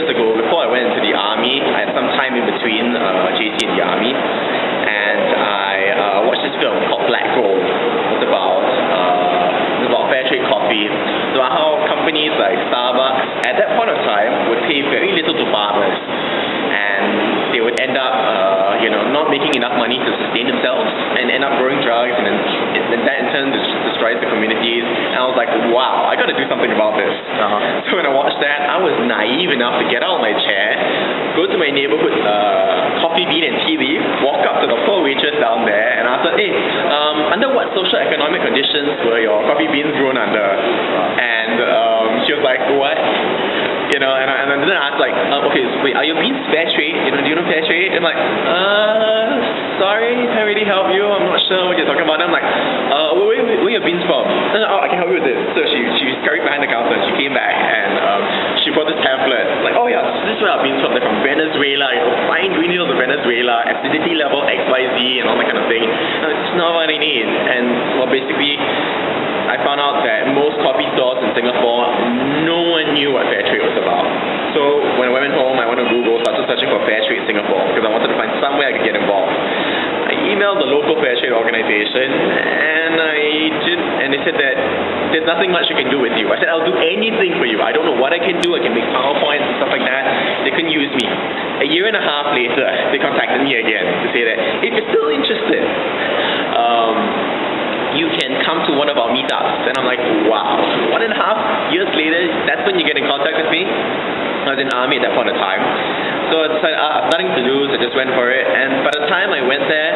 years ago, before I went into the army, I had some time in between JC and the army, and I watched this film called Black Gold. It was about fair trade coffee. It's about how companies like Starbucks, at that point of time, would pay very little to farmers, and they would end up, not making enough money to sustain themselves, and end up growing drugs, and then that in turn destroys the communities. And I was like, wow, I got to do something about this. So when I watched that, I was naive enough to get out of my chair, go to my neighborhood coffee bean and tea leaf, walk up to the poor waitress down there, and ask her, hey, under what social economic conditions were your coffee beans grown under? And she was like, what? And then I asked, like, okay, wait, are your beans fair trade? Do you know fair trade? And I'm like, sorry, can't really help you. I'm not sure what you're talking about. And I'm like, where are your beans from? And I can help you with this. So she carried behind the counter. She came back and she brought this pamphlet. Like, oh yeah, this is where our beans from. They're from Venezuela. Fine ingredients of Venezuela, acidity level XYZ, and all that kind of thing. And it's not what I need. And well, basically, I found out that most coffee stores in Singapore, no one knew what fair trade was about. So when I went home, I went to Google, started searching for fair trade Singapore because I wanted to find some way I could get involved. I emailed the local fair trade organization, and they said that there's nothing much I can do with you. I said, I'll do anything for you. I don't know what I can do. I can make PowerPoints and stuff like that. They couldn't use me. A year and a half later, they contacted me again to say that if you're still interested, you can come to one of our meetups. And I'm like, wow, 1.5 years later, that's when you get in contact with me? I was in the army at that point of time. So I decided, I've nothing to lose, I just went for it. And by the time I went there,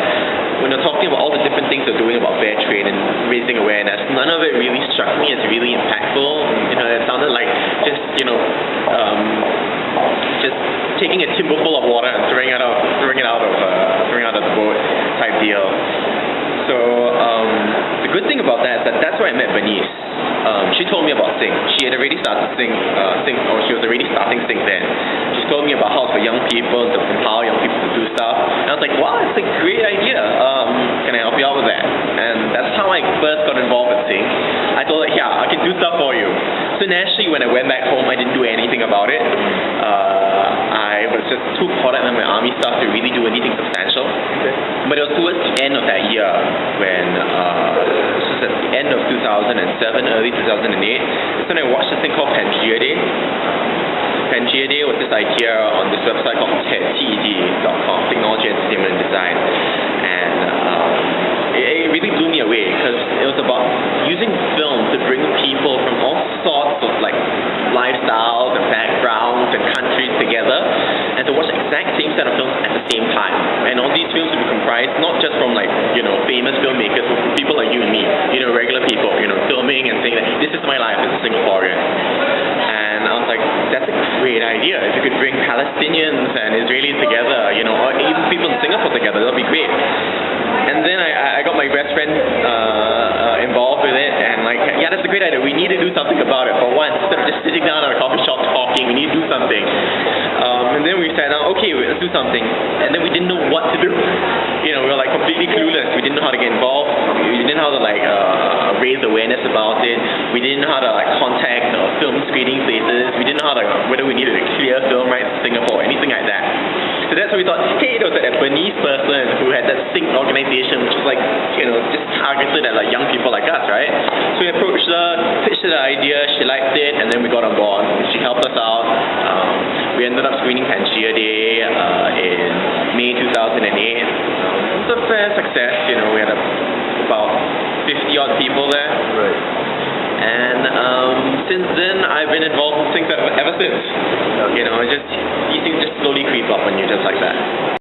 when they're talking about all the different things they're doing about fair trade and raising awareness, none of it really struck me as really impactful. It sounded like just taking a timber full of water and throwing it out of the boat type deal. So the good thing about that is that that's where I met Bernice. She told me about Syinc. She had already started Syinc, or she was already starting Syinc then. She told me about how it's for young people, to empower young people to do stuff. And I was like, wow, it's a great idea. Can I help you out with that? And that's how I first got involved with Syinc. I told her, yeah, I can do stuff for you. So naturally, when I went back home, I didn't do anything about it. I was just too caught up in my army stuff to really do anything substantial. Okay. But it was towards the end of that year when, this was at the end of 2007, early 2008, that's when I watched this thing called Pangea Day. Pangea Day was this idea on this website called TED.com, Technology, Entertainment and Design. And it really blew me away because it was about using film to bring people from all sorts of lifestyles and backgrounds and countries together and to watch the exact same set of films at the same time. And all these films would be comprised not just from famous filmmakers, but from people like you and me, regular people, filming and saying that this is my life as a Singaporean. And I was like, that's a great idea. If you could bring Palestinians and Israelis together, or even people in Singapore together, that would be great. And then I got my best friend involved with it, and yeah, that's a great idea. We need to do something about it. For once, instead of just sitting down at a coffee shop talking, we need to do something. And then we sat down, okay, let's do something. And then we didn't know what to do. We were completely clueless. We didn't know how to get involved. We didn't know how to raise awareness about it. We didn't know how to contact film screening places. We didn't know whether we needed a clear film rights in Singapore, anything like that. So that's why we thought, hey, there was that Bernice person who had that Syinc organization, which was just targeted at young people like us, right? So we approached her, pitched her the idea, she liked it, and then we got on board. She helped us out. We ended up screening Pangea Day in May 2008. It was a fair success. We had about 50-odd people there. Right. And since then, I've been involved in Syinc ever since. Okay. These things just slowly creep up on you just like that.